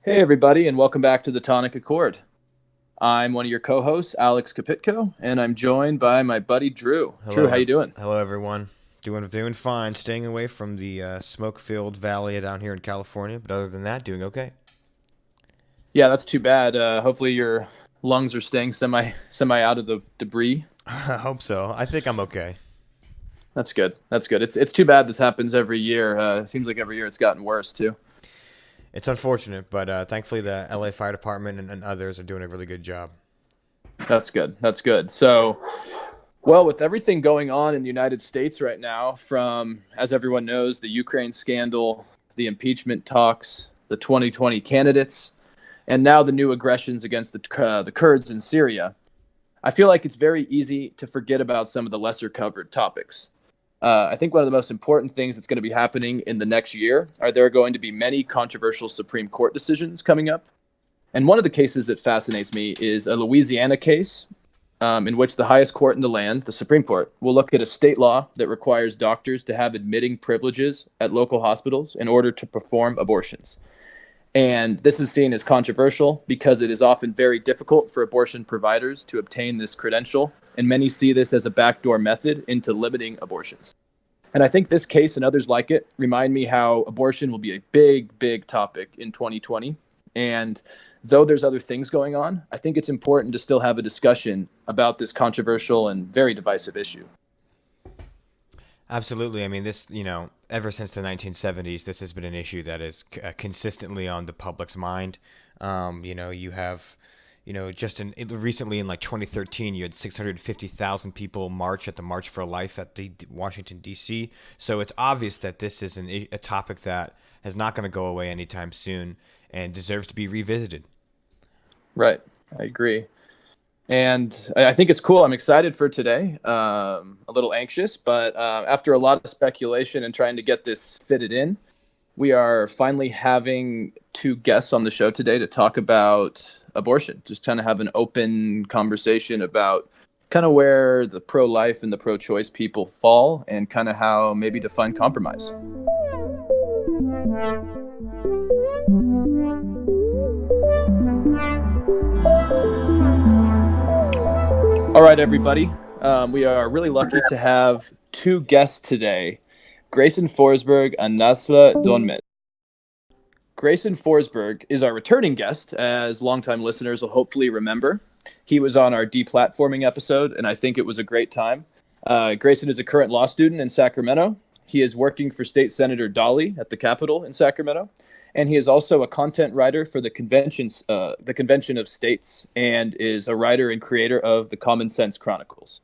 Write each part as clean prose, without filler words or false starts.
Hey, everybody, and welcome back to the Tonic Accord. I'm one of your co-hosts, Alex Kapitko, and I'm joined by my buddy Drew. Drew, Hello, how you doing? hello everyone. Doing fine. Staying away from the smoke-filled valley down here in California, but other than that, doing okay. Yeah, that's too bad. Hopefully your lungs are staying semi out of the debris. I hope so. I think I'm okay. That's good. That's good. It's too bad this happens every year. It seems like every year it's gotten worse too. It's unfortunate, but thankfully the LA Fire Department and others are doing a really good job. That's good. That's good. So, well, with everything going on in the United States right now, from, as everyone knows, the Ukraine scandal, the impeachment talks, the 2020 candidates, and now the new aggressions against the Kurds in Syria, I feel like it's very easy to forget about some of the lesser covered topics. I think one of the most important things that's going to be happening in the next year are there are going to be many controversial Supreme Court decisions coming up. And one of the cases that fascinates me is a Louisiana case in which the highest court in the land, the Supreme Court, will look at a state law that requires doctors to have admitting privileges at local hospitals in order to perform abortions. And this is seen as controversial because it is often very difficult for abortion providers to obtain this credential, and many see this as a backdoor method into limiting abortions. And I think this case and others like it remind me how abortion will be a big, big topic in 2020. And though there's other things going on, I think it's important to still have a discussion about this controversial and very divisive issue. Absolutely. I mean, ever since the 1970s, this has been an issue that is consistently on the public's mind. You have, recently in like 2013, you had 650,000 people march at the March for Life at the Washington, D.C. So it's obvious that this is a topic that is not going to go away anytime soon and deserves to be revisited. Right. I agree. And I think it's cool. I'm excited for today. A little anxious, but after a lot of speculation and trying to get this fitted in, we are finally having two guests on the show today to talk about abortion. Just kind of have an open conversation about kind of where the pro-life and the pro-choice people fall and kind of how maybe to find compromise. All right, everybody. We are really lucky to have two guests today, Grayson Forsberg and Nazli Donmez. Grayson Forsberg is our returning guest, as longtime listeners will hopefully remember. He was on our deplatforming episode, and I think it was a great time. Grayson is a current law student in Sacramento. He is working for State Senator Dolly at the Capitol in Sacramento. And he is also a content writer for the Convention of States, and is a writer and creator of the Common Sense Chronicles.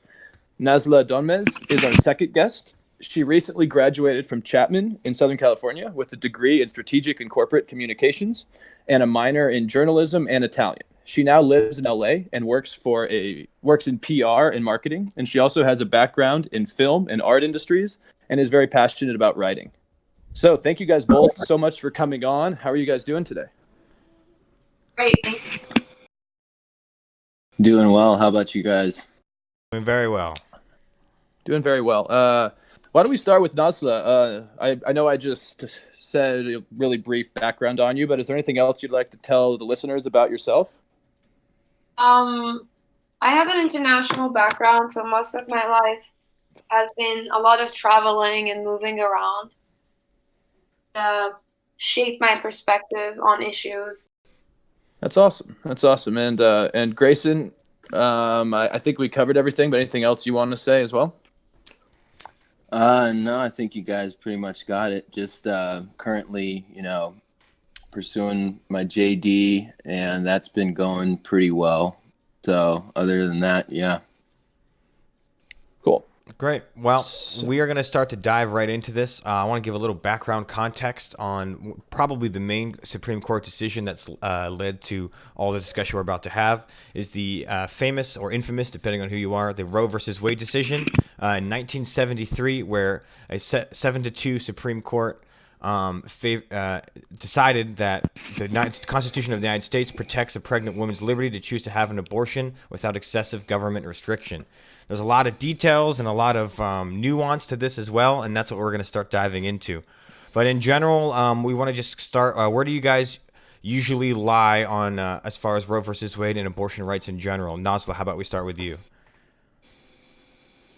Nazli Donmez is our second guest. She recently graduated from Chapman in Southern California with a degree in strategic and corporate communications and a minor in journalism and Italian. She now lives in LA and works in PR and marketing, and she also has a background in film and art industries and is very passionate about writing. So thank you guys both so much for coming on. How are you guys doing today? Great, thank you. Doing well. How about you guys? Doing very well. Doing very well. Why don't we start with Nazli? I know I just said a really brief background on you, but is there anything else you'd like to tell the listeners about yourself? I have an international background, so most of my life has been a lot of traveling and moving around. Shape my perspective on issues. That's awesome. That's awesome. And Grayson, I think we covered everything, but anything else you want to say as well? No, I think you guys pretty much got it. Just currently, pursuing my JD, and that's been going pretty well. So other than that, yeah. Cool. Great. Well, we are going to start to dive right into this. I want to give a little background context on probably the main Supreme Court decision that's led to all the discussion we're about to have is the famous or infamous, depending on who you are, the Roe versus Wade decision in 1973, where a 7-2 Supreme Court decided that the Constitution of the United States protects a pregnant woman's liberty to choose to have an abortion without excessive government restriction. There's a lot of details and a lot of nuance to this as well, and that's what we're going to start diving into. But in general, we want to just start. Where do you guys usually lie on as far as Roe versus Wade and abortion rights in general? Nazla, how about we start with you?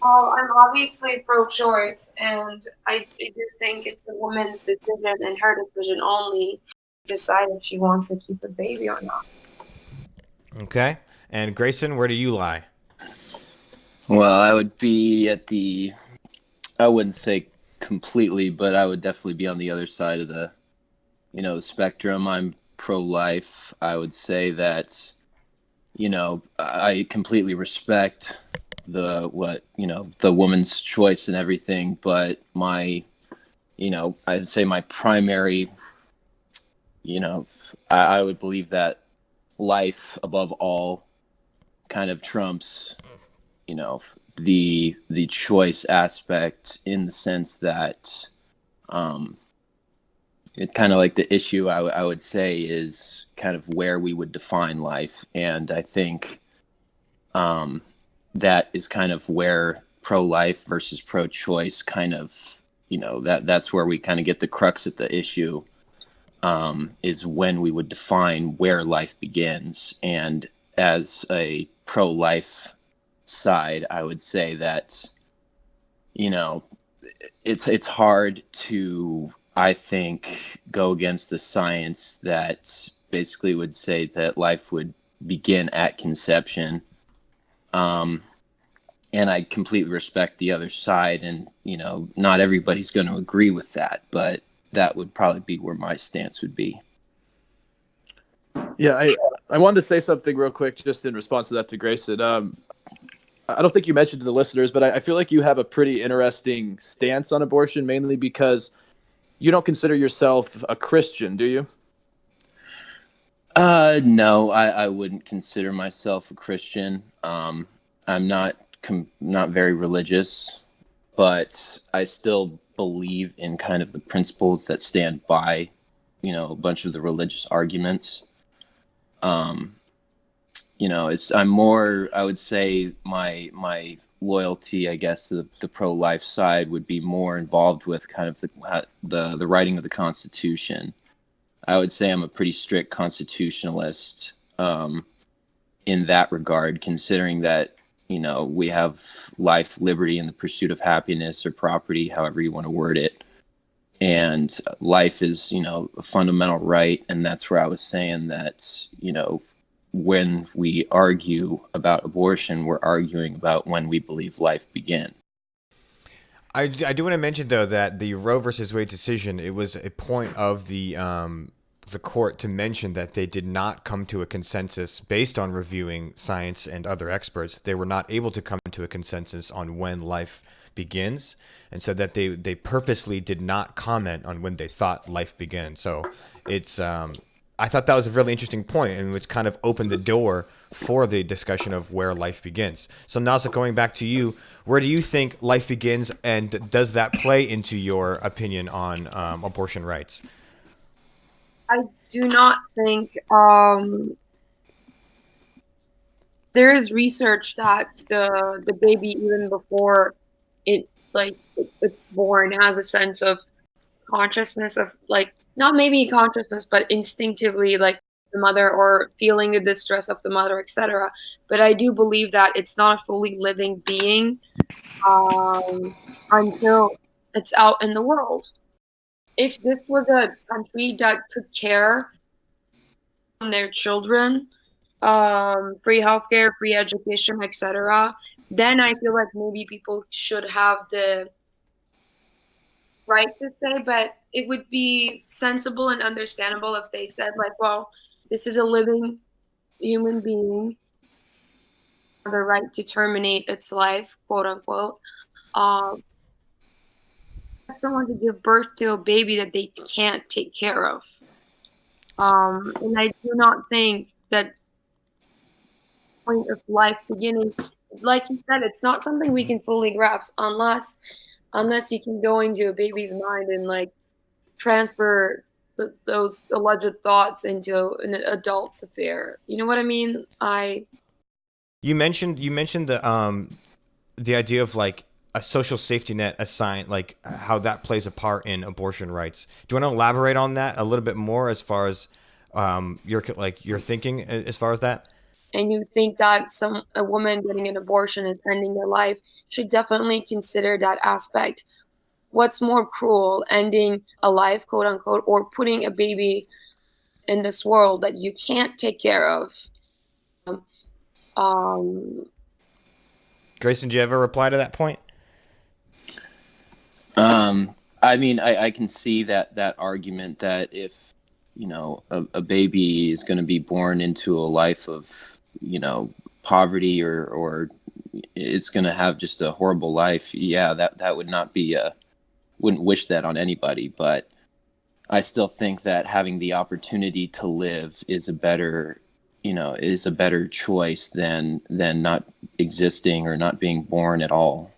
Well, I'm obviously pro-choice, and I do think it's the woman's decision and her decision only to decide if she wants to keep a baby or not. Okay. And Grayson, where do you lie? Well, I would be I wouldn't say completely, but I would definitely be on the other side of the spectrum. I'm pro-life. I would say that, I completely respect the woman's choice and everything, but I'd say my primary, I would believe that life above all kind of trumps, the choice aspect, in the sense that it kind of like the issue I would say is kind of where we would define life. And I think that is kind of where pro-life versus pro-choice kind of, that's where we kind of get the crux of the issue, is when we would define where life begins. And as a pro-life side, I would say that, it's hard to, I think, go against the science that basically would say that life would begin at conception. And I completely respect the other side, and, not everybody's going to agree with that, but that would probably be where my stance would be. Yeah, I wanted to say something real quick just in response to that to Grayson. I don't think you mentioned to the listeners, but I feel like you have a pretty interesting stance on abortion, mainly because you don't consider yourself a Christian, do you? No, I wouldn't consider myself a Christian. I'm not very religious, but I still believe in kind of the principles that stand by, a bunch of the religious arguments. I'm more, I would say my loyalty, I guess, to the pro-life side would be more involved with kind of the writing of the Constitution. I would say I'm a pretty strict constitutionalist, in that regard, considering that, we have life, liberty, and the pursuit of happiness or property, however you want to word it. And life is, a fundamental right. And that's where I was saying that, when we argue about abortion, we're arguing about when we believe life began. I do want to mention, though, that the Roe versus Wade decision, it was a point of the court to mention that they did not come to a consensus based on reviewing science and other experts. They were not able to come to a consensus on when life begins, and so that they purposely did not comment on when they thought life began. So it's I thought that was a really interesting point, and which kind of opened the door for the discussion of where life begins. So Nazla, going back to you, where do you think life begins, and does that play into your opinion on abortion rights? I do not think there is research that the baby, even before it's born, has a sense of consciousness of, like, not maybe consciousness, but instinctively, like, the mother, or feeling the distress of the mother, etc. But I do believe that it's not a fully living being until it's out in the world. If this was a country that took care of their children, free healthcare, free education, etc., then I feel like maybe people should have the right to say. But it would be sensible and understandable if they said, like, well, this is a living human being, the right to terminate its life, quote unquote. Someone to give birth to a baby that they can't take care of. And I do not think that point of life beginning, like you said, it's not something we can fully grasp unless you can go into a baby's mind and, like, transfer those alleged thoughts into an adult's affair. You know what I mean? You mentioned the idea of, like, a social safety net, assigned, like how that plays a part in abortion rights. Do you want to elaborate on that a little bit more, as far as your thinking as far as that? And you think that a woman getting an abortion is ending their life, should definitely consider that aspect. What's more cruel, ending a life, quote unquote, or putting a baby in this world that you can't take care of? Um, Grayson, do you ever reply to that point? I mean, I can see that argument that if, a baby is going to be born into a life of, poverty or it's going to have just a horrible life. Yeah, that would not be wouldn't wish that on anybody, but I still think that having the opportunity to live is a better, is a better choice than not existing or not being born at all.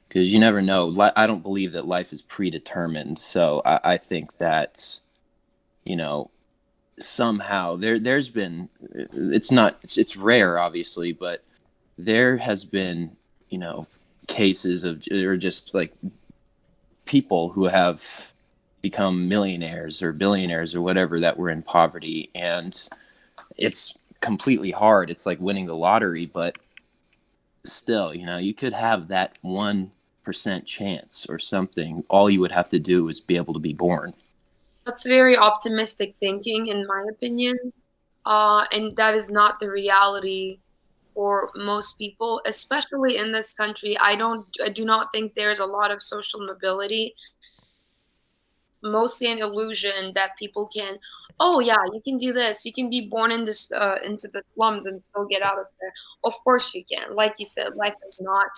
Because you never know. I don't believe that life is predetermined. So I think that, somehow there's been, it's rare, obviously, but there has been, cases of, or just like people who have become millionaires or billionaires or whatever that were in poverty. And it's completely hard. It's like winning the lottery, but still, you could have that 1% chance or something. All you would have to do is be able to be born. that's very optimistic thinking, in my opinion. And that is not the reality for most people, especially in this country. I do not think there's a lot of social mobility. Mostly an illusion that people can, oh yeah, you can do this. You can be born in this into the slums and still get out of there. Of course you can. Like you said, life is not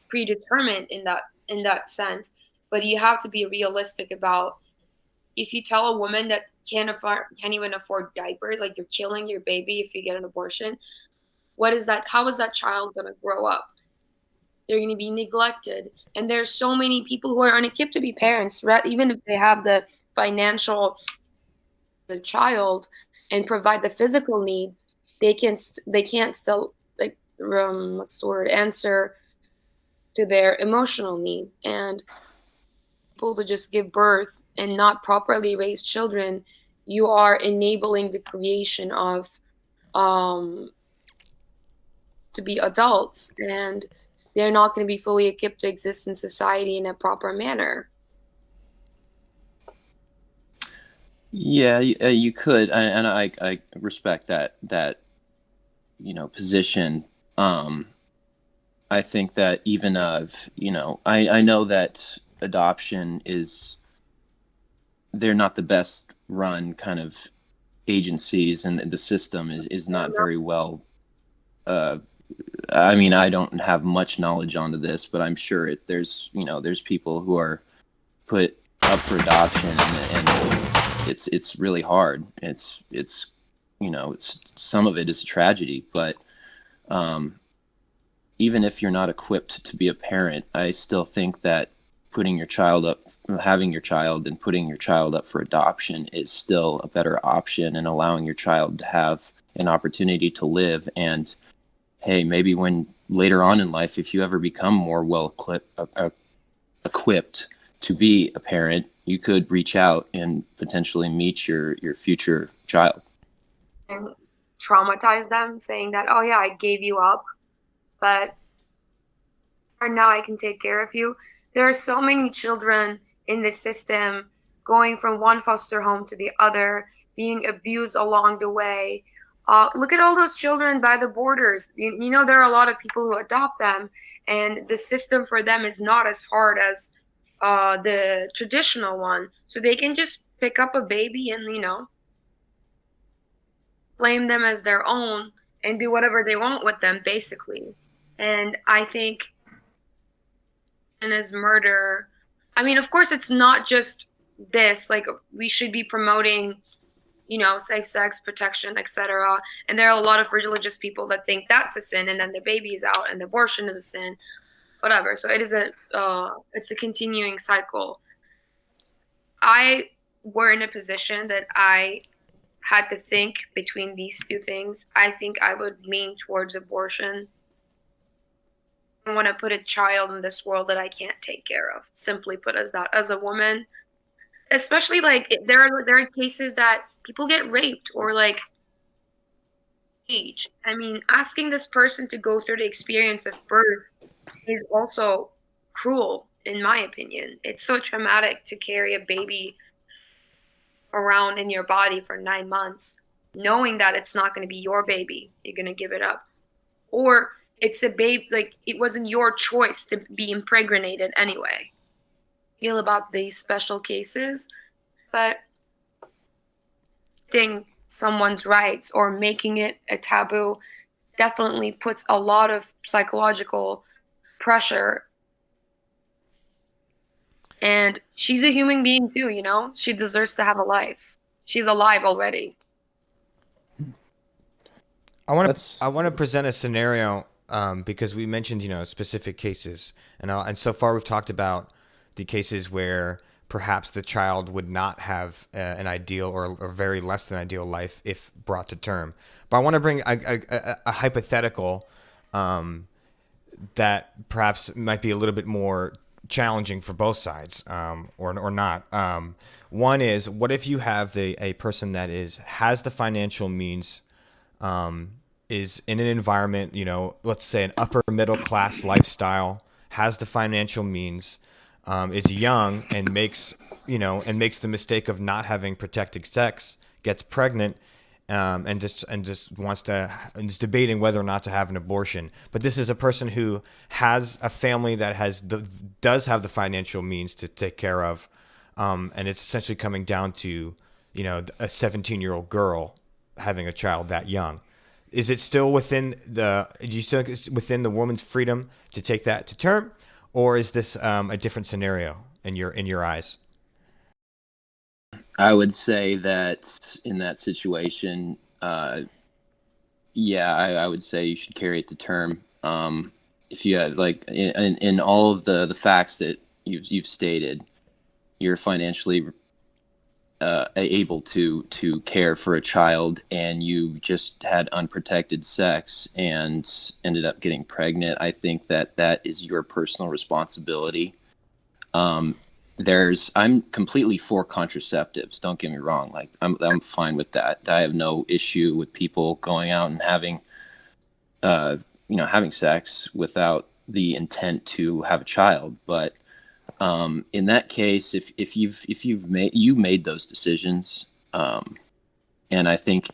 predetermined in that sense. But you have to be realistic about, if you tell a woman that can't even afford diapers, like you're killing your baby if you get an abortion, what is that? How is that child going to grow up? They're going to be neglected. And there's so many people who are unequipped to be parents, right? Even if they have the financial, the child, and provide the physical needs, they can't still, like, what's the word, answer to their emotional needs. And people to just give birth and not properly raise children, you are enabling the creation of um to be adults, and they're not going to be fully equipped to exist in society in a proper manner. Yeah, you could, and I respect that position. I think that even I know that adoption is, they're not the best run kind of agencies, and the system is not very well. I mean, I don't have much knowledge onto this, but I'm sure there's people who are put up for adoption, and it's really hard. It's some of it is a tragedy, but even if you're not equipped to be a parent, I still think that having your child and putting your child up for adoption is still a better option, and allowing your child to have an opportunity to live. And hey, maybe when later on in life, if you ever become more well equipped to be a parent, you could reach out and potentially meet your future child. And traumatize them, saying that, oh yeah, I gave you up, but now I can take care of you. There are so many children in the system going from one foster home to the other, being abused along the way. Look at all those children by the borders. There are a lot of people who adopt them, and the system for them is not as hard as the traditional one. So they can just pick up a baby and, claim them as their own and do whatever they want with them, basically. And I think, and as murder, I mean, of course, it's not just this. Like, we should be promoting, safe sex, protection, etc. And there are a lot of religious people that think that's a sin, and then the baby is out, and the abortion is a sin, whatever. So it's a continuing cycle. I were in a position that I had to think between these two things. I think I would lean towards abortion. I want to put a child in this world that I can't take care of. Simply put, as a woman, especially like there are cases that people get raped or like age. I mean, asking this person to go through the experience of birth is also cruel, in my opinion. It's so traumatic to carry a baby around in your body for 9 months, knowing that it's not going to be your baby. You're going to give it up. Or it's a baby, like it wasn't your choice to be impregnated anyway. Feel about these special cases, but thing someone's rights or making it a taboo definitely puts a lot of psychological pressure. And she's a human being too, you know? She deserves to have a life. She's alive already. I want to present a scenario because we mentioned, specific cases, and so far we've talked about the cases where perhaps the child would not have an ideal or very less than ideal life if brought to term. But I want to bring a hypothetical that perhaps might be a little bit more challenging for both sides, or not. One is, what if you have a person that has the financial means, is in an environment, let's say an upper middle class lifestyle, has the financial means, is young and makes the mistake of not having protected sex, gets pregnant, and just wants to, and is debating whether or not to have an abortion. But this is a person who has a family that does have the financial means to take care of, and it's essentially coming down to a 17-year-old girl having a child that young. Is it still within the woman's freedom to take that to term, or is this a different scenario in your eyes? I would say that in that situation, I would say you should carry it to term. If you have, like, in all of the facts that you've stated, you're financially able to care for a child, and you just had unprotected sex and ended up getting pregnant, I think that is your personal responsibility. I'm completely for contraceptives. Don't get me wrong. Like I'm fine with that. I have no issue with people going out and having sex without the intent to have a child. But in that case, if you've made those decisions, and I think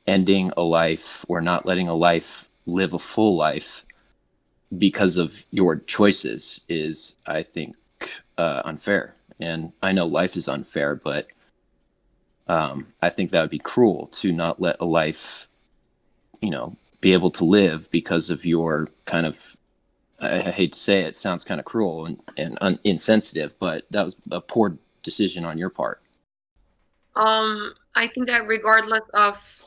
ending a life or not letting a life live a full life because of your choices is, I think, unfair. And I know life is unfair, but I think that would be cruel to not let a life, be able to live because of your kind of, I hate to say it, sounds kind of cruel and insensitive, but that was a poor decision on your part. I think that regardless of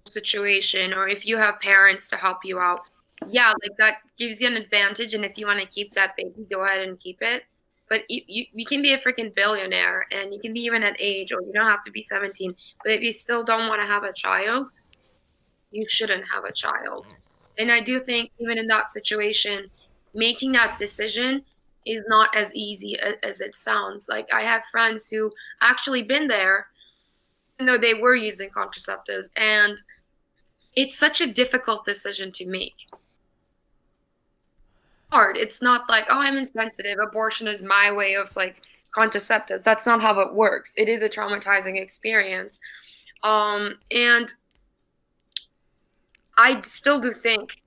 situation, or if you have parents to help you out, yeah, like that gives you an advantage. And if you want to keep that baby, go ahead and keep it. But you can be a freaking billionaire, and you can be even at age, or you don't have to be 17. But if you still don't want to have a child, you shouldn't have a child. And I do think even in that situation, making that decision is not as easy as it sounds. Like I have friends who actually been there, even though they were using contraceptives, and it's such a difficult decision to make. Hard. It's not like, oh, I'm insensitive. Abortion is my way of like contraceptives. That's not how it works. It is a traumatizing experience. And I still do think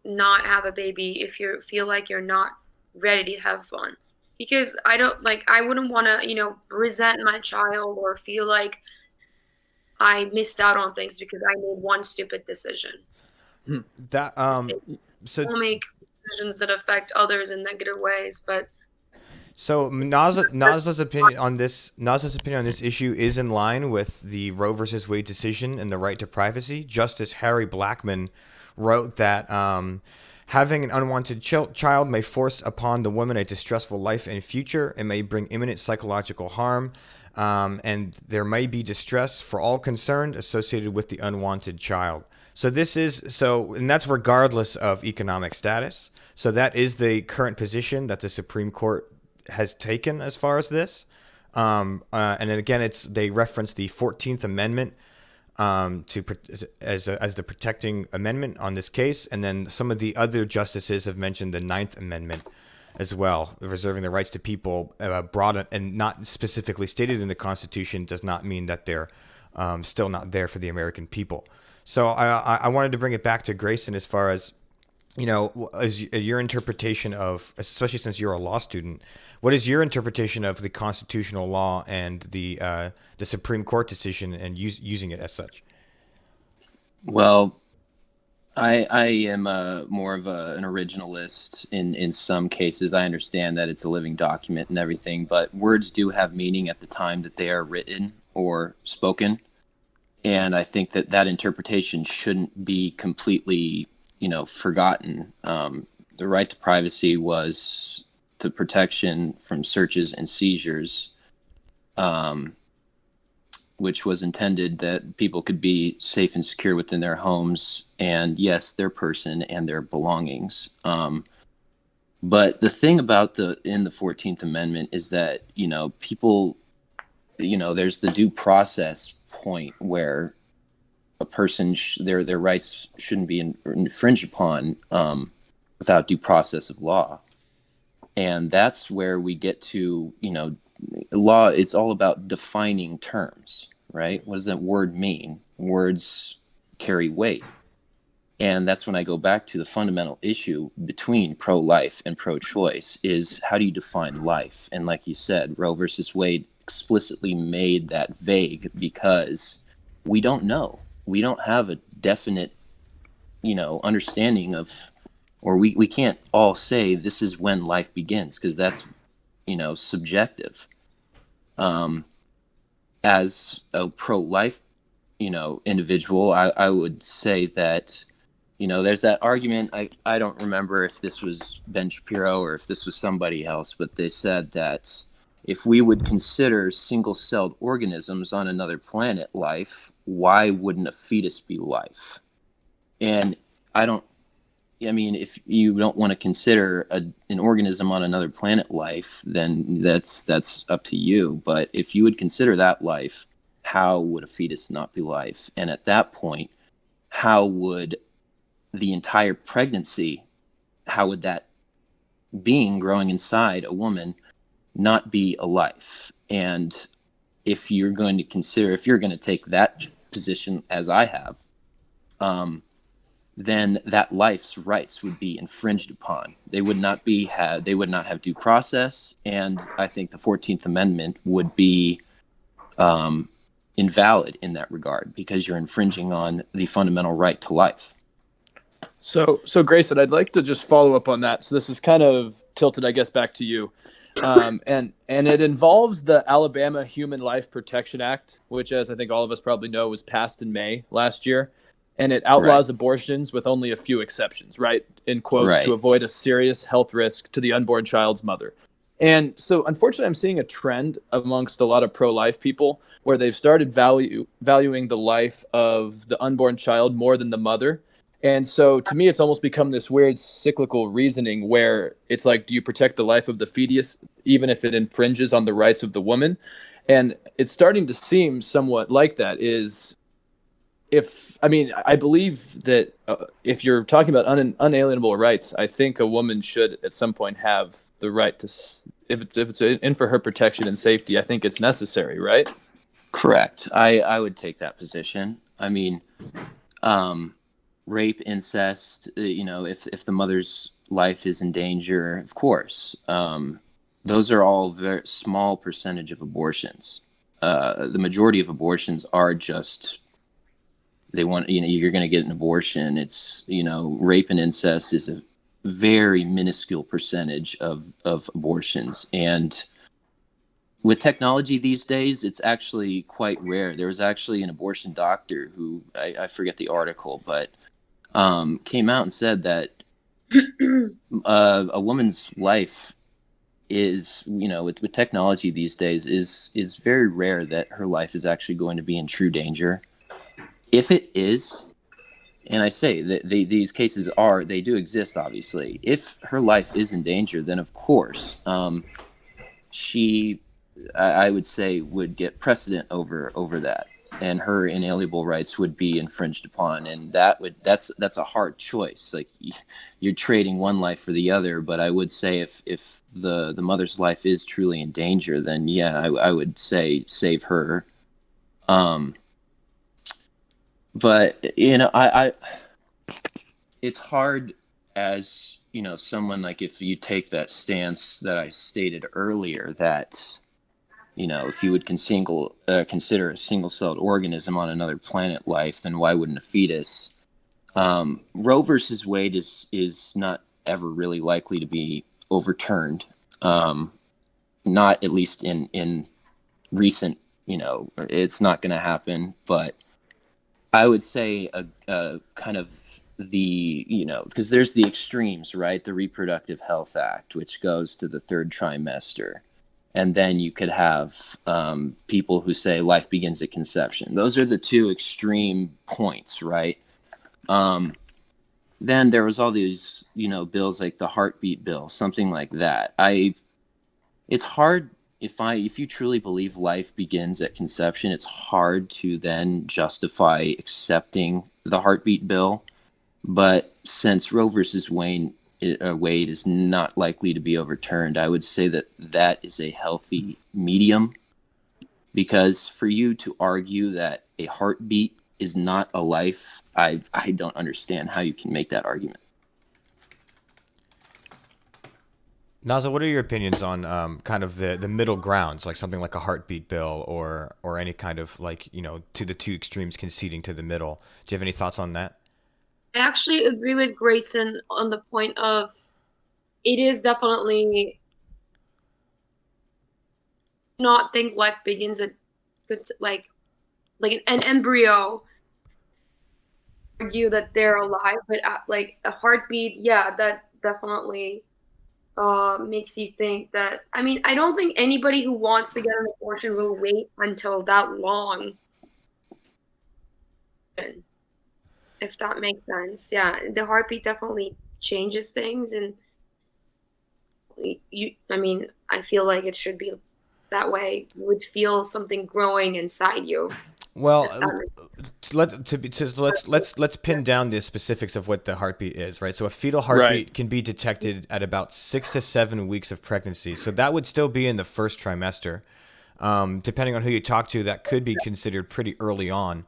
not have a baby if you feel like you're not ready to have fun. Because I wouldn't want to, resent my child or feel like I missed out on things because I made one stupid decision. That so I'll make decisions that affect others in negative ways, but so Nazla's opinion on this issue is in line with the Roe versus Wade decision and the right to privacy. Justice Harry Blackmun wrote that having an unwanted child may force upon the woman a distressful life and future. It may bring imminent psychological harm, and there may be distress for all concerned associated with the unwanted child. So and that's regardless of economic status. So that is the current position that the Supreme Court has taken as far as this. And then again, they reference the 14th Amendment as the protecting amendment on this case, and then some of the other justices have mentioned the 9th Amendment as well, reserving the rights to people broad and not specifically stated in the Constitution does not mean that they're still not there for the American people. So I wanted to bring it back to Grayson as far as, as your interpretation of, especially since you're a law student, what is your interpretation of the constitutional law and the Supreme Court decision and using it as such? Well, I am more of an originalist in some cases. I understand that it's a living document and everything, but words do have meaning at the time that they are written or spoken. And I think that interpretation shouldn't be completely, forgotten. The right to privacy was the protection from searches and seizures, which was intended that people could be safe and secure within their homes and, yes, their person and their belongings. But the thing about in the 14th Amendment is that, people, there's the due process point where a person, their rights shouldn't be infringed upon without due process of law. And that's where we get to, law, it's all about defining terms, right? What does that word mean? Words carry weight. And that's when I go back to the fundamental issue between pro-life and pro-choice is how do you define life? And like you said, Roe versus Wade explicitly made that vague because we don't know. We don't have a definite, understanding of, or we can't all say this is when life begins because that's, subjective. As a pro-life, individual, I would say that, there's that argument. I don't remember if this was Ben Shapiro or if this was somebody else, but they said that if we would consider single-celled organisms on another planet life, why wouldn't a fetus be life? And if you don't want to consider an organism on another planet life, then that's up to you. But if you would consider that life, how would a fetus not be life? And at that point, how would the entire pregnancy, how would that being growing inside a woman not be a life? And if you're going to take that position as I have, then that life's rights would be infringed upon. They would not have due process, and I think the 14th Amendment would be invalid in that regard because you're infringing on the fundamental right to life. So Grayson, I'd like to just follow up on that. So this is kind of tilted, I guess, back to you. And it involves the Alabama Human Life Protection Act, which, as I think all of us probably know, was passed in May last year. And it outlaws abortions with only a few exceptions, right? In quotes, to avoid a serious health risk to the unborn child's mother. And so, unfortunately, I'm seeing a trend amongst a lot of pro-life people where they've started valuing the life of the unborn child more than the mother. And so, to me, it's almost become this weird cyclical reasoning where it's like, do you protect the life of the fetus even if it infringes on the rights of the woman? And it's starting to seem somewhat like that I believe that if you're talking about unalienable rights, I think a woman should at some point have the right to, if it's in for her protection and safety, I think it's necessary, right? Correct. I would take that position. I mean, rape, incest, if the mother's life is in danger, of course. Those are all very small percentage of abortions. The majority of abortions are just, they want, you're going to get an abortion. It's, rape and incest is a very minuscule percentage of abortions. And with technology these days, it's actually quite rare. There was actually an abortion doctor who, I forget the article, but came out and said that a woman's life is, with technology these days, is very rare that her life is actually going to be in true danger. If it is, and I say that these cases they do exist, obviously. If her life is in danger, then of course, she I would say would get precedent over that, and her inalienable rights would be infringed upon, and that's a hard choice. Like, you're trading one life for the other. But I would say if the mother's life is truly in danger, then yeah, I would say save her. But I it's hard, as someone, like, if you take that stance that I stated earlier, that if you would consider a single-celled organism on another planet life, then why wouldn't a fetus? Roe versus Wade is not ever really likely to be overturned. Not at least in recent, it's not going to happen. But I would say a kind of the, because there's the extremes, right? The Reproductive Health Act, which goes to the third trimester. And then you could have people who say life begins at conception. Those are the two extreme points, right? Then there was all these, bills like the heartbeat bill, something like that. It's hard, if you truly believe life begins at conception, it's hard to then justify accepting the heartbeat bill. But since Roe versus Wade is not likely to be overturned, I would say that is a healthy medium. Because for you to argue that a heartbeat is not a life, I don't understand how you can make that argument. Naza, what are your opinions on kind of the middle grounds, like something like a heartbeat bill, or any kind of, like, to the two extremes conceding to the middle? Do you have any thoughts on that? I actually agree with Grayson on the point of it is definitely not think life begins at like an embryo. Argue that they're alive, but like a heartbeat, yeah, that definitely makes you think that. I mean, I don't think anybody who wants to get an abortion will wait until that long, if that makes sense. Yeah, the heartbeat definitely changes things, and I mean, I feel like it should be that way. You would feel something growing inside you. Well, let's pin down the specifics of what the heartbeat is, right? So a fetal heartbeat Right. can be detected at about 6 to 7 weeks of pregnancy. So that would still be in the first trimester. Depending on who you talk to, that could be considered pretty early on,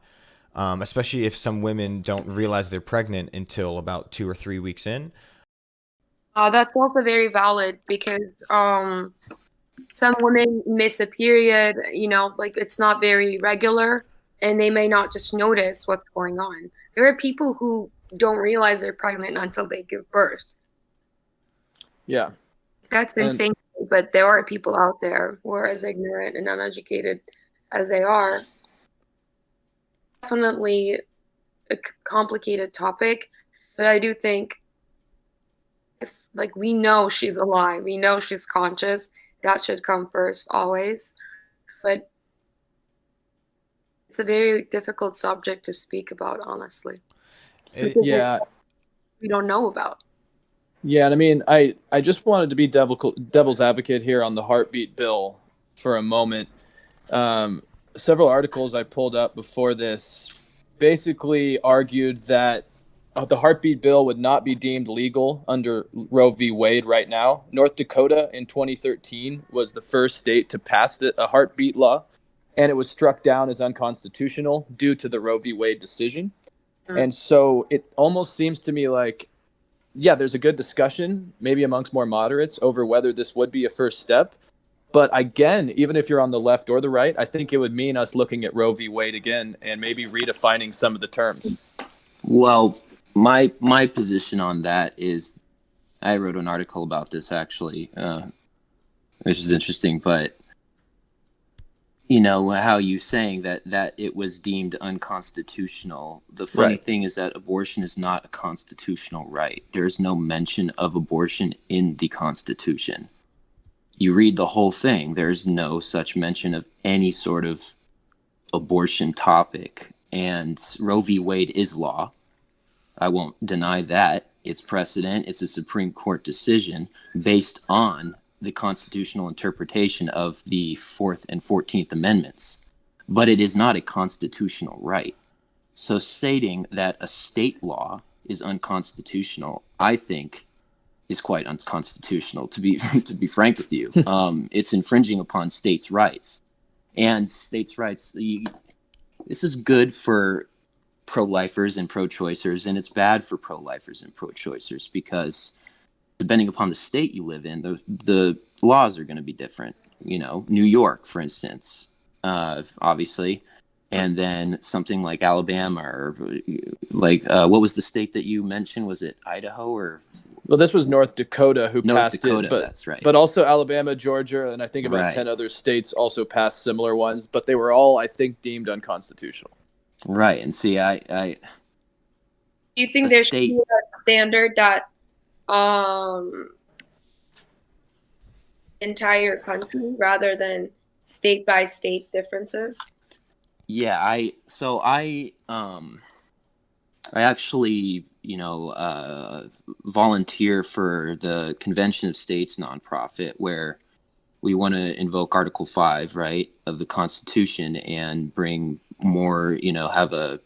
especially if some women don't realize they're pregnant until about 2 or 3 weeks in. That's also very valid because some women miss a period, like it's not very regular, and they may not just notice what's going on. There are people who don't realize they're pregnant until they give birth. Yeah. That's And insane, but there are people out there who are as ignorant and uneducated as they are. Definitely a complicated topic, but I do think like we know she's alive, we know she's conscious. That should come first always. But it's a very difficult subject to speak about, honestly, because yeah, we don't know about. yeah, and I mean, I just wanted to be devil's advocate here on the heartbeat bill for a moment. Several articles I pulled up before this basically argued that the heartbeat bill would not be deemed legal under Roe v. Wade right now. North Dakota in 2013 was the first state to pass a heartbeat law, and it was struck down as unconstitutional due to the Roe v. Wade decision. And so it almost seems to me like, yeah, there's a good discussion, maybe amongst more moderates, over whether this would be a first step. But again, even if you're on the left or the right, I think it would mean us looking at Roe v. Wade again and maybe redefining some of the terms. Well, my position on that is, I wrote an article about this actually, which is interesting. But how you saying that it was deemed unconstitutional. The funny Right. thing is that abortion is not a constitutional right. There's no mention of abortion in the Constitution. You read the whole thing, there's no such mention of any sort of abortion topic. And Roe v. Wade is law. I won't deny that. It's precedent. It's a Supreme Court decision based on the constitutional interpretation of the Fourth and 14th Amendments, but it is not a constitutional right. So stating that a state law is unconstitutional, I think, is quite unconstitutional. To be to be frank with you, it's infringing upon states' rights, and states' rights. This is good for pro-lifers and pro-choicers, and it's bad for pro-lifers and pro-choicers because depending upon the state you live in, the laws are going to be different. You know, New York, for instance, obviously, and then something like Alabama or like what was the state that you mentioned? Was it Idaho or? Well, this was North Dakota who North passed Dakota, it, but that's right. But also Alabama, Georgia, and I think about Right. 10 other states also passed similar ones, but they were all, I think, deemed unconstitutional. Right, and see, I Do you think the there should state- be a standard that entire country rather than state by state differences? yeah, I actually, volunteer for the Convention of States nonprofit where we want to invoke Article 5, right, of the Constitution and bring more, have a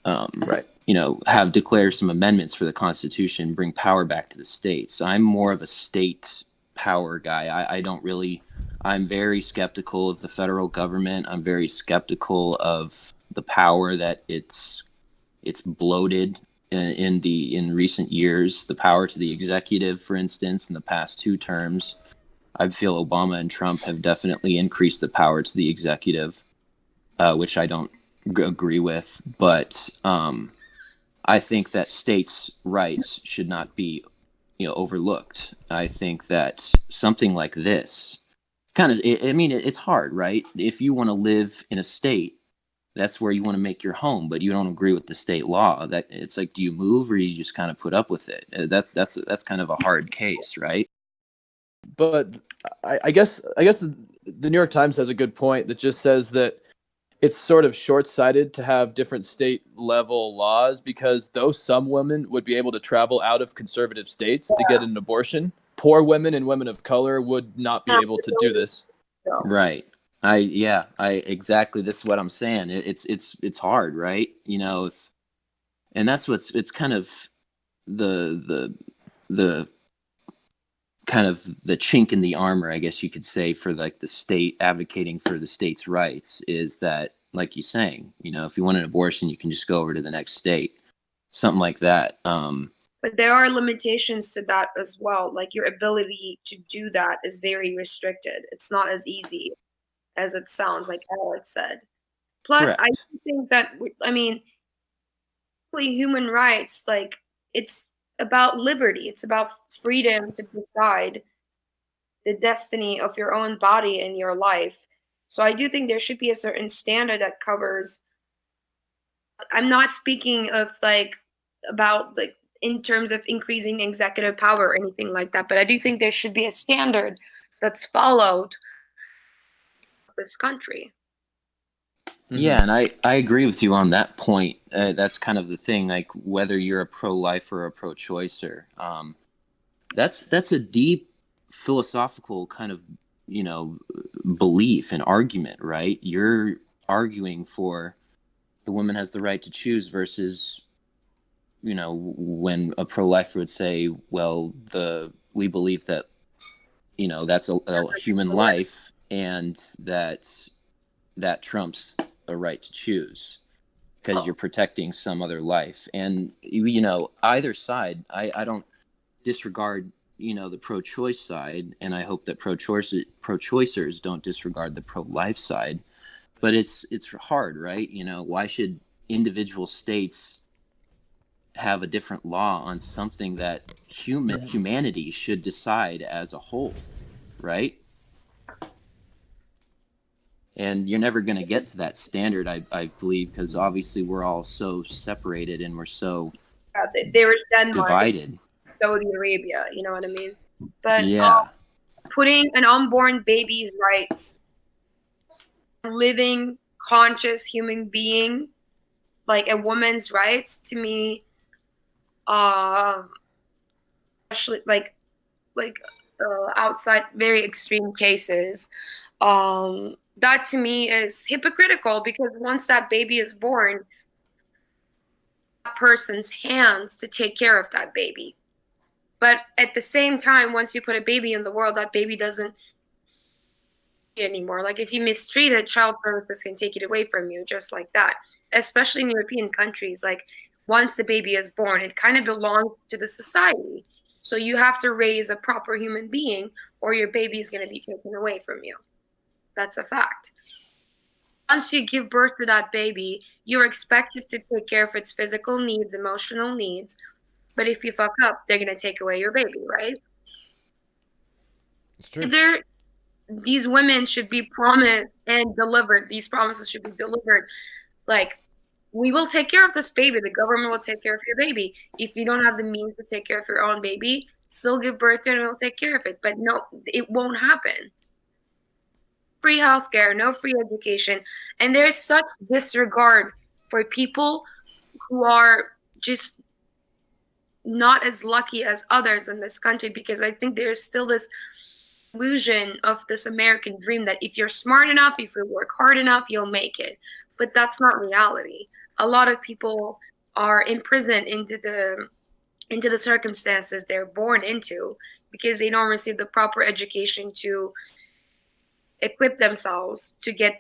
Right. have declare some amendments for the Constitution, bring power back to the states. I'm more of a state power guy. I don't really. I'm very skeptical of the federal government. I'm very skeptical of the power that it's bloated in recent years. The power to the executive, for instance, in the past 2 terms, I feel Obama and Trump have definitely increased the power to the executive, which I don't agree with. But I think that states' rights should not be, overlooked. I think that something like this it's hard, right? If you want to live in a state, that's where you want to make your home, but you don't agree with the state law. That it's like, do you move or you just kind of put up with it? That's kind of a hard case, right? But I guess the New York Times has a good point that just says that it's sort of short-sighted to have different state level laws because though some women would be able to travel out of conservative states to get an abortion, poor women and women of color would not be able to do this. Right. I exactly. This is what I'm saying. It's hard, right? And that's it's kind of the kind of the chink in the armor, I guess you could say, for like the state advocating for the state's rights is that, like you're saying, if you want an abortion, you can just go over to the next state, something like that. But there are limitations to that as well. Like your ability to do that is very restricted. It's not as easy as it sounds, like Alex said. Plus, Correct. I think that, human rights, like, it's about liberty. It's about freedom to decide the destiny of your own body and your life. So I do think there should be a certain standard that covers. I'm not speaking of about in terms of increasing executive power or anything like that, but I do think there should be a standard that's followed in this country. Yeah, and I agree with you on that point. That's kind of the thing, like whether you're a pro-lifer or a pro-choicer. That's a deep philosophical kind of, belief and argument, right? You're arguing for the woman has the right to choose versus, when a pro-lifer would say, well, we believe that, that's a human life and that trumps a right to choose because you're protecting some other life. And either side, I don't disregard the pro-choice side, and I hope that pro-choicers don't disregard the pro-life side, but it's hard, right? Why should individual states have a different law on something that humanity should decide as a whole, right? And you're never going to get to that standard, I believe, because obviously we're all so separated and we're so There was Denmark, divided. Saudi Arabia, you know what I mean? But Yeah. putting an unborn baby's rights, living conscious human being, like a woman's rights, to me, especially like outside very extreme cases. That to me is hypocritical, because once that baby is born, that person's hands to take care of that baby. But at the same time, once you put a baby in the world, that baby doesn't anymore. Like if you mistreat it, child services can take it away from you just like that. Especially in European countries, like once the baby is born, it kind of belongs to the society. So you have to raise a proper human being, or your baby is going to be taken away from you. That's a fact. Once you give birth to that baby, you're expected to take care of its physical needs, emotional needs. But if you fuck up, they're going to take away your baby, right? It's true. These women should be promised and delivered. These promises should be delivered. Like, we will take care of this baby. The government will take care of your baby. If you don't have the means to take care of your own baby, still give birth to it and we'll take care of it. But no, it won't happen. Free healthcare, no free education. And there's such disregard for people who are just not as lucky as others in this country, because I think there's still this illusion of this American dream that if you're smart enough, if you work hard enough, you'll make it. But that's not reality. A lot of people are imprisoned into the circumstances they're born into, because they don't receive the proper education to equip themselves to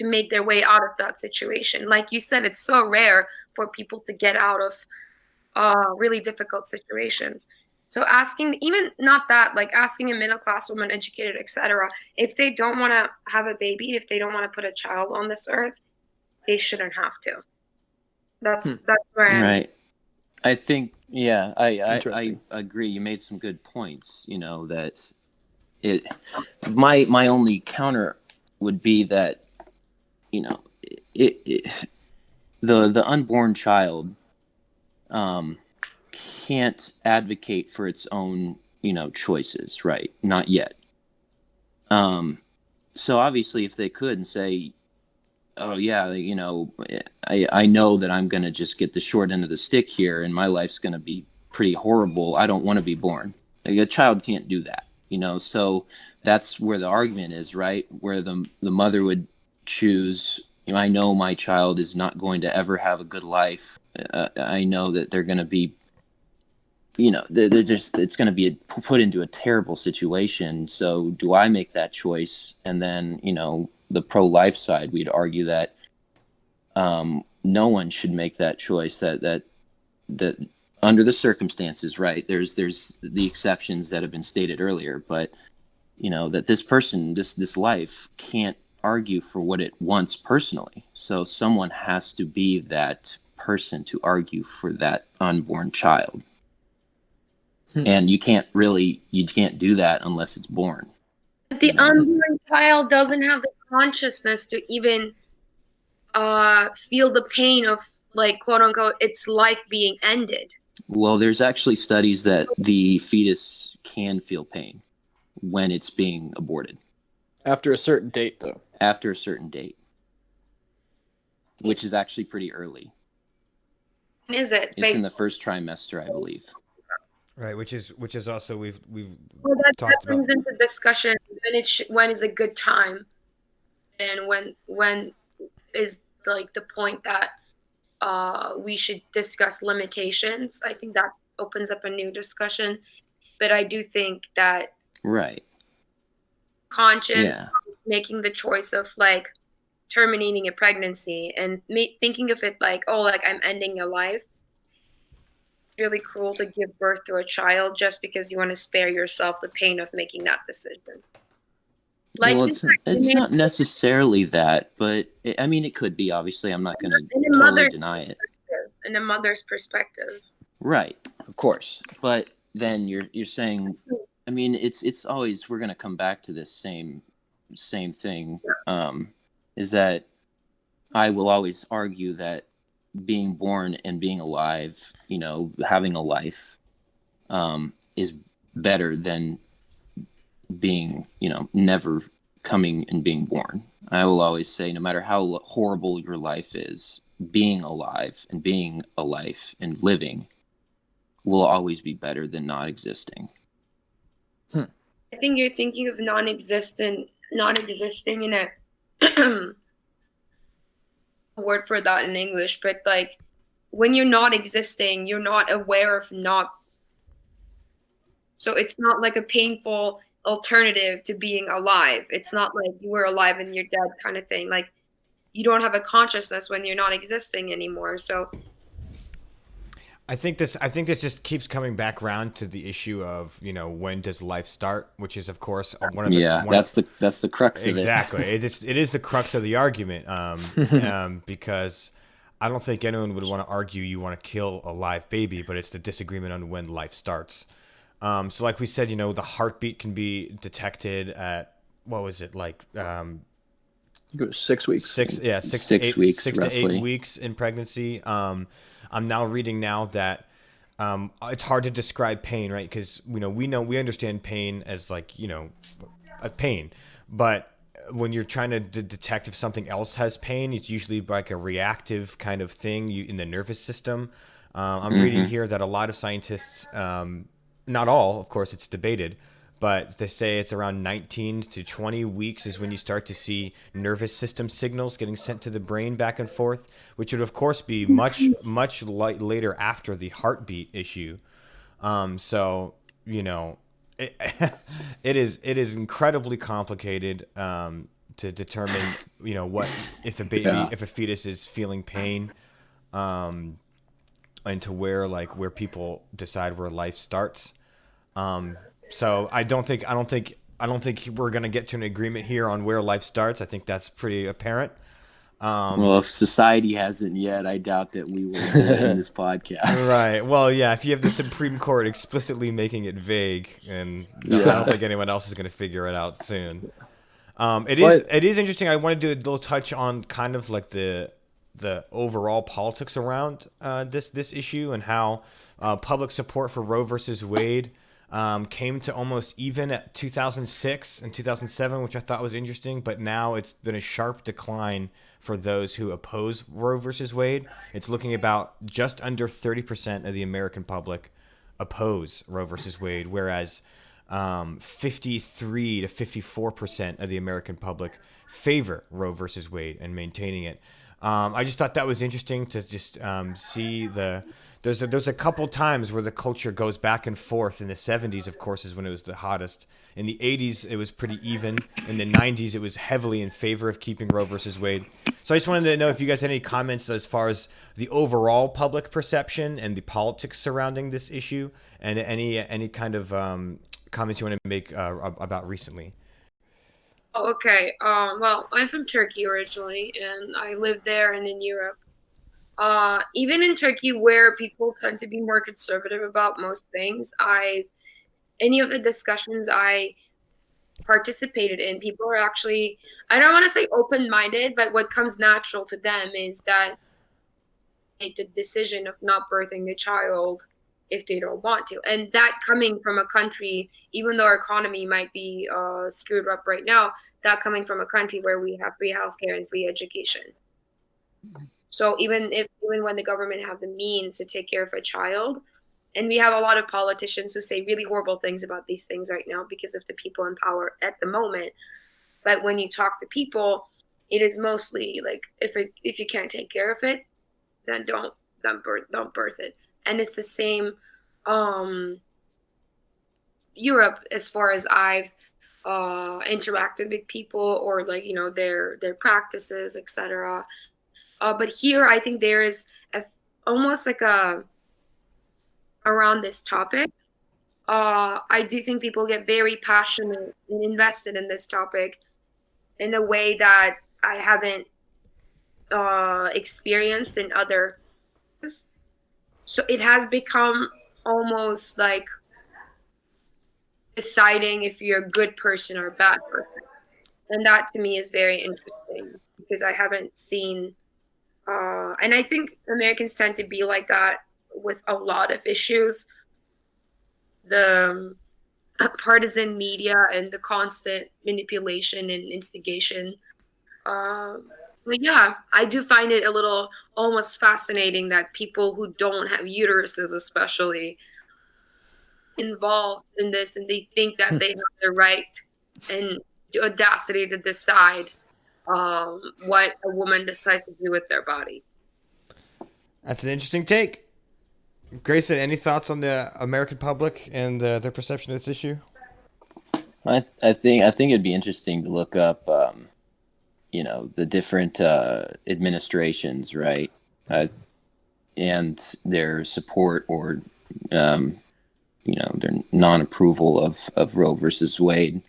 make their way out of that situation. Like you said, it's so rare for people to get out of really difficult situations. So asking, even not that, like asking a middle class woman, educated, etc., if they don't want to have a baby, if they don't want to put a child on this earth, they shouldn't have to. That's where I'm. Right. I think, yeah, I Interesting. agree. You made some good points. You know that my only counter would be that, you know, the unborn child can't advocate for its own, you know, choices, right? Not yet. So obviously, if they could and say, oh yeah, you know, I know that I'm gonna just get the short end of the stick here, and my life's gonna be pretty horrible. I don't want to be born. Like, a child can't do that, you know. So that's where the argument is, right? Where the mother would choose. You know, I know my child is not going to ever have a good life. I know that they're going to be, you know, they're just, it's going to be put into a terrible situation. So do I make that choice? And then, you know, the pro-life side, we'd argue that no one should make that choice. That under the circumstances, right? There's the exceptions that have been stated earlier, but you know that this person, this life can't argue for what it wants personally. So someone has to be that person to argue for that unborn child. And you can't do that unless it's born. The unborn child doesn't have the consciousness to even feel the pain of, like, quote unquote, its life being ended. Well, there's actually studies that the fetus can feel pain when it's being aborted. After a certain date, though. After a certain date, which is actually pretty early. Is it? It's in the first trimester, I believe. Right, which is also we've well, that talked brings about. into discussion when is a good time, and when is like the point that we should discuss limitations. I think that opens up a new discussion, but I do think that right conscience, making the choice of like terminating a pregnancy and thinking of it like, oh, like I'm ending a life. Really cruel to give birth to a child just because you want to spare yourself the pain of making that decision. Like, well, it's not necessarily that, but I mean, it could be. Obviously, I'm not going to totally deny it. In a mother's perspective, right? Of course, but then you're saying, I mean, it's always, we're going to come back to this same thing. Is that I will always argue that being born and being alive, you know, having a life, is better than being, you know, never coming and being born. I will always say, no matter how horrible your life is, being alive and being a life and living will always be better than not existing. I think you're thinking of not existing in a word for that in English, but like when you're not existing, you're not aware of not. So it's not like a painful alternative to being alive. It's not like you were alive and you're dead kind of thing. Like you don't have a consciousness when you're not existing anymore. So I think this just keeps coming back around to the issue of, when does life start, which is of course one of the Yeah, that's the crux of it. exactly. It is the crux of the argument, because I don't think anyone would want to argue you want to kill a live baby, but it's the disagreement on when life starts. So like we said, the heartbeat can be detected at, what was it, like It was 6 weeks. six to 6 weeks, 8 roughly. weeks in pregnancy. I'm now reading now that it's hard to describe pain, right? Because we understand pain as like a pain, but when you're trying to detect if something else has pain, it's usually like a reactive kind of thing in the nervous system. I'm reading here that a lot of scientists, not all, of course, it's debated, but they say it's around 19 to 20 weeks is when you start to see nervous system signals getting sent to the brain back and forth, which would of course be much later after the heartbeat issue. So it, it is incredibly complicated to determine what if a baby Yeah. if a fetus is feeling pain, and to where people decide where life starts. So I don't think we're gonna get to an agreement here on where life starts. I think that's pretty apparent. Well, if society hasn't yet, I doubt that we will in this podcast. Right. Well, yeah. If you have the Supreme Court explicitly making it vague, and I don't think anyone else is going to figure it out soon. It is interesting. I want to do a little touch on kind of like the overall politics around this issue, and how public support for Roe versus Wade came to almost even at 2006 and 2007, which I thought was interesting. But now it's been a sharp decline for those who oppose Roe versus Wade. It's looking about just under 30% of the American public oppose Roe versus Wade, whereas 53 to 54% of the American public favor Roe versus Wade and maintaining it. I just thought that was interesting to just see there's a couple times where the culture goes back and forth. In the 70s, of course, is when it was the hottest. In the 80s, it was pretty even. In the 90s, it was heavily in favor of keeping Roe versus Wade. So I just wanted to know if you guys had any comments as far as the overall public perception and the politics surrounding this issue, and any kind of comments you want to make about recently. oh, okay. Well, I'm from Turkey originally, and I lived there and in Europe. Even in Turkey, where people tend to be more conservative about most things, any of the discussions I participated in, people are actually, I don't want to say open-minded, but what comes natural to them is that make the decision of not birthing a child if they don't want to. And that coming from a country, even though our economy might be screwed up right now, that coming from a country where we have free healthcare and free education. So even when the government have the means to take care of a child, and we have a lot of politicians who say really horrible things about these things right now because of the people in power at the moment. But when you talk to people, it is mostly like if you can't take care of it, then don't birth it. And it's the same Europe, as far as I've interacted with people, or like their practices, etc. But here, I think there is almost like around this topic. I do think people get very passionate and invested in this topic in a way that I haven't experienced in other. So it has become almost like deciding if you're a good person or a bad person. And that to me is very interesting because I haven't seen, and I think Americans tend to be like that with a lot of issues. The partisan media and the constant manipulation and instigation. But yeah, I do find it a little almost fascinating that people who don't have uteruses, especially, involved in this, and they think that they have the right and the audacity to decide what a woman decides to do with their body. That's an interesting take. Grayson, any thoughts on the American public and their perception of this issue? I think it'd be interesting to look up, the different administrations, right, and their support or, their non-approval of Roe versus Wade.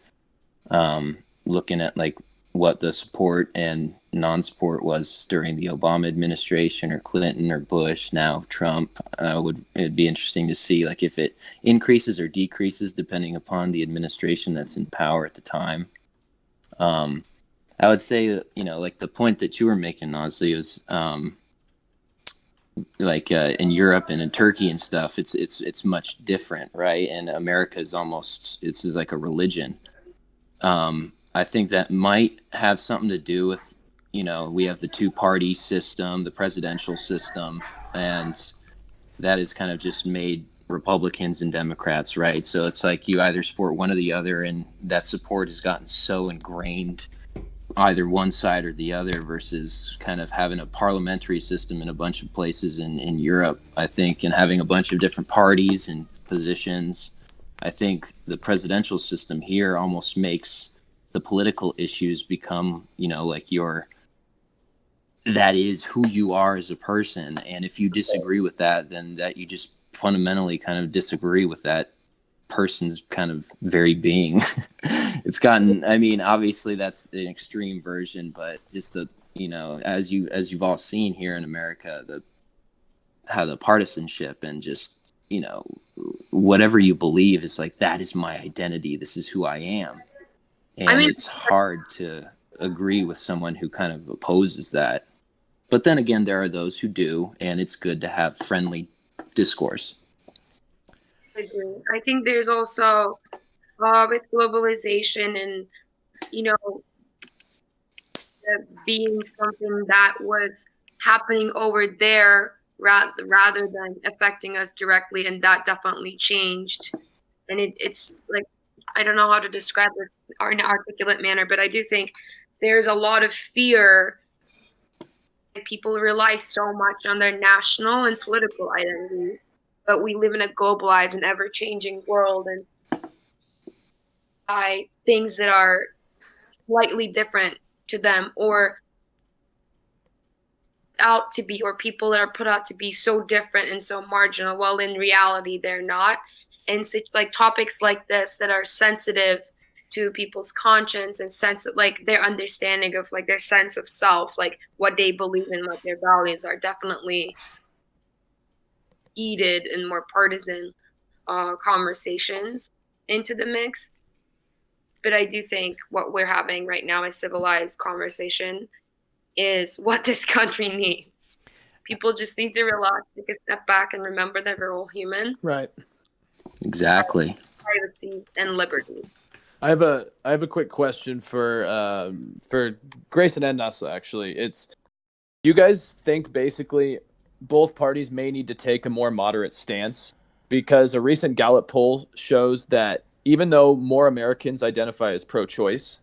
Looking at like what the support and non-support was during the Obama administration or Clinton or Bush, now Trump. It'd be interesting to see like if it increases or decreases depending upon the administration that's in power at the time. I would say, like the point that you were making, Nazli, was in Europe and in Turkey and stuff, it's much different, right? And America is it's like a religion. I think that might have something to do with, we have the two-party system, the presidential system, and that has kind of just made Republicans and Democrats, right? So it's like you either support one or the other, and that support has gotten so ingrained either one side or the other versus kind of having a parliamentary system in a bunch of places in Europe, I think, and having a bunch of different parties and positions. I think the presidential system here almost makes the political issues become, that is who you are as a person. And if you disagree with that, then that you just fundamentally kind of disagree with that person's kind of very being. It's gotten, obviously that's an extreme version, but just as you've all seen here in America, how the partisanship and just, whatever you believe is like, that is my identity. This is who I am. And it's hard to agree with someone who kind of opposes that. But then again, there are those who do, and it's good to have friendly discourse. I agree. I think there's also with globalization and, being something that was happening over there rather than affecting us directly, and that definitely changed. And it's like, I don't know how to describe this in an articulate manner, but I do think there's a lot of fear. People rely so much on their national and political identity, but we live in a globalized and ever-changing world, and by things that are slightly different to them or out to be, or people that are put out to be so different and so marginal, well, in reality, they're not. And so, like topics like this that are sensitive to people's conscience and sense of like their understanding of like their sense of self, like what they believe in, what their values are, definitely heated and more partisan conversations into the mix. But I do think what we're having right now, a civilized conversation, is what this country needs. People just need to relax, take a step back, and remember that we're all human. Right. Exactly. Privacy and liberty. I have a quick question for Grayson and Nazli, actually. Do you guys think basically both parties may need to take a more moderate stance? Because a recent Gallup poll shows that even though more Americans identify as pro-choice,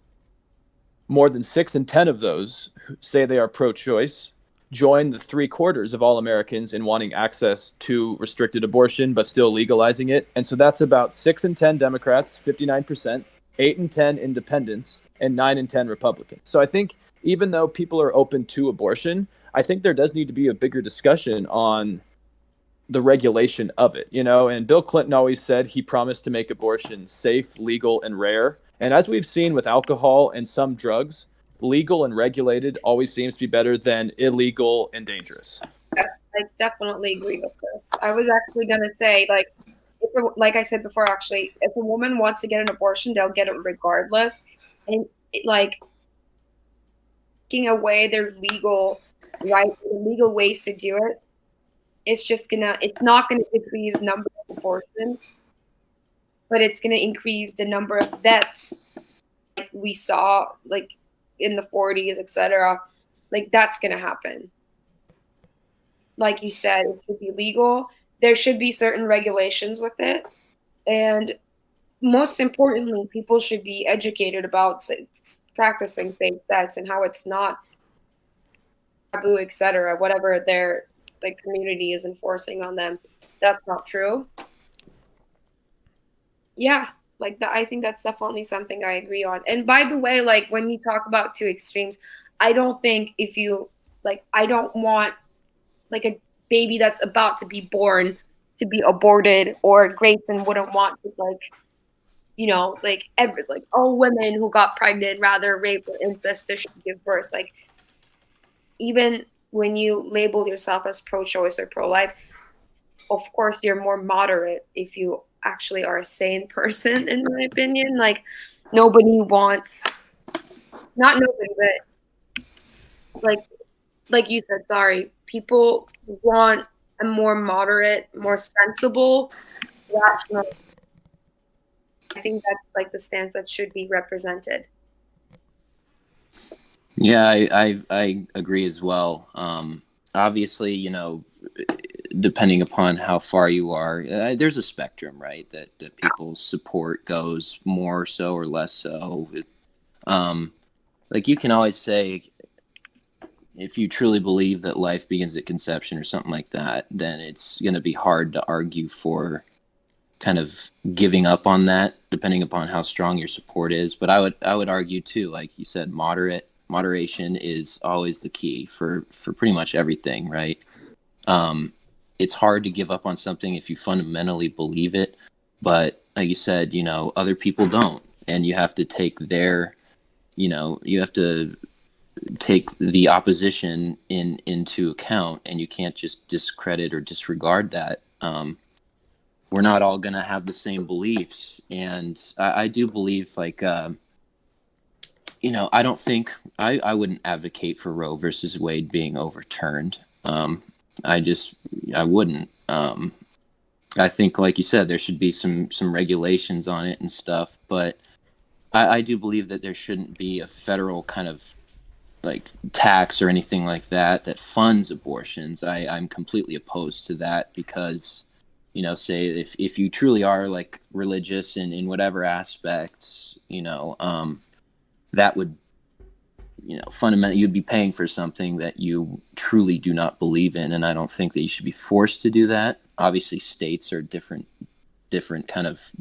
more than 6 in 10 of those who say they are pro-choice join the 3/4 of all Americans in wanting access to restricted abortion but still legalizing it. And so that's about 6 in 10 Democrats, 59%, 8 in 10 independents, and 9 in 10 Republicans. So I think even though people are open to abortion, I think there does need to be a bigger discussion on the regulation of it, and Bill Clinton always said he promised to make abortion safe, legal, and rare. And as we've seen with alcohol and some drugs, legal and regulated always seems to be better than illegal and dangerous. Yes, I definitely agree with this. I was actually going to say, like I said before, actually, if a woman wants to get an abortion, they'll get it regardless. And taking away their legal ways to do it, it's not gonna decrease number of abortions, but it's gonna increase the number of deaths like we saw like in the 40s, etc. Like that's gonna happen. Like you said, it should be legal. There should be certain regulations with it. And most importantly, people should be educated about practicing safe sex and how it's not taboo, etc. Whatever their like community is enforcing on them, that's not true. Yeah, like that. I think that's definitely something I agree on. And by the way, like when you talk about two extremes, I don't think if you like, I don't want like a baby that's about to be born to be aborted, or Grayson wouldn't want to like, like like all women who got pregnant, rather rape or incest, should give birth. Like even when you label yourself as pro-choice or pro-life, of course you're more moderate if you actually are a sane person, in my opinion. Like nobody wants, not nobody, but like you said, sorry, people want a more moderate, more sensible, rational. I think that's like the stance that should be represented. Yeah, I agree as well. Obviously, depending upon how far you are, there's a spectrum, right? That people's support goes more so or less so. Like you can always say, if you truly believe that life begins at conception or something like that, then it's going to be hard to argue for kind of giving up on that, depending upon how strong your support is. But I would argue too, like you said, moderation is always the key for pretty much everything, right? It's hard to give up on something if you fundamentally believe it, but like you said, other people don't, and you have to take you have to take the opposition into account, and you can't just discredit or disregard that. We're not all going to have the same beliefs, and I do believe, like, I don't think I wouldn't advocate for Roe versus Wade being overturned. I wouldn't. I think, like you said, there should be some regulations on it and stuff, but I do believe that there shouldn't be a federal kind of like tax or anything like that funds abortions. I'm completely opposed to that because, say if you truly are like religious in whatever aspects, that would, fundamentally you'd be paying for something that you truly do not believe in, and I don't think that you should be forced to do that. Obviously, states are different kind of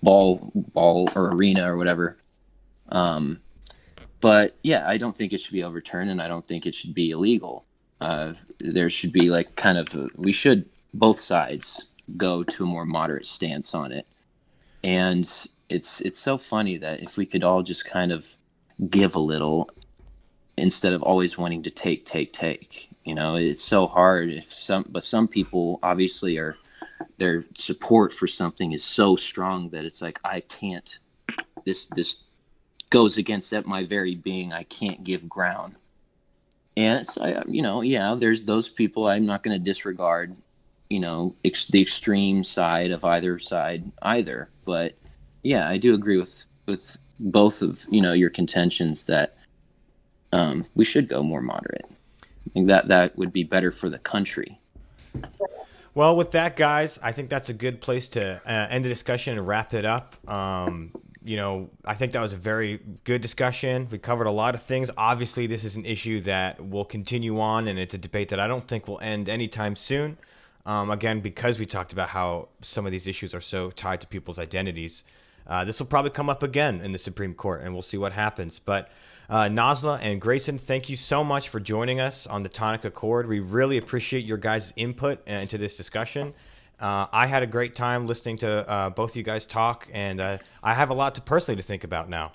ball or arena or whatever. But yeah, I don't think it should be overturned, and I don't think it should be illegal. There should be like kind of we should both sides go to a more moderate stance on it. And it's so funny that if we could all just kind of give a little instead of always wanting to take. It's so hard but some people obviously their support for something is so strong that it's like, I can't, this goes against my very being. I can't give ground. And it's, there's those people I'm not going to disregard, the extreme side of either side either. But yeah, I do agree with both of, your contentions that we should go more moderate. I think that would be better for the country. Well, with that, guys, I think that's a good place to end the discussion and wrap it up. I think that was a very good discussion. We covered a lot of things. Obviously, this is an issue that will continue on, and it's a debate that I don't think will end anytime soon. Again, because we talked about how some of these issues are so tied to people's identities. This will probably come up again in the Supreme Court, and we'll see what happens. But Nazla and Grayson, thank you so much for joining us on the Tonic Accord. We really appreciate your guys' input into this discussion. I had a great time listening to both of you guys talk, and I have a lot to think about now.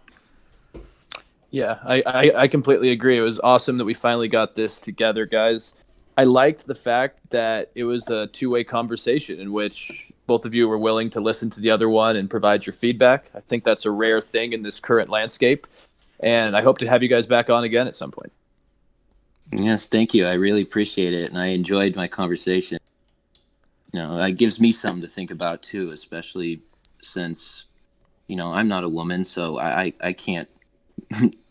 Yeah, I completely agree. It was awesome that we finally got this together, guys. I liked the fact that it was a two-way conversation in which both of you were willing to listen to the other one and provide your feedback. I think that's a rare thing in this current landscape, and I hope to have you guys back on again at some point. Yes, thank you. I really appreciate it, and I enjoyed my conversation. That gives me something to think about too, especially since, I'm not a woman, so I can't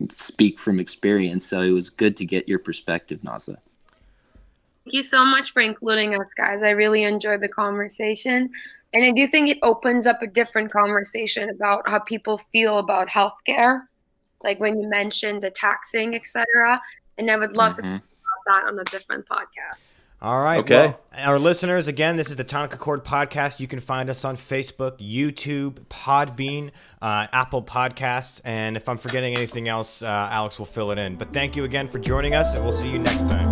speak from experience. So it was good to get your perspective, Nazla. Thank you so much for including us, guys. I really enjoyed the conversation. And I do think it opens up a different conversation about how people feel about healthcare, like when you mentioned the taxing, etc. And I would love to talk about that on a different podcast. All right. Okay. Well, our listeners, again, this is the Tonic Accord podcast. You can find us on Facebook, YouTube, Podbean, Apple Podcasts. And if I'm forgetting anything else, Alex will fill it in. But thank you again for joining us, and we'll see you next time.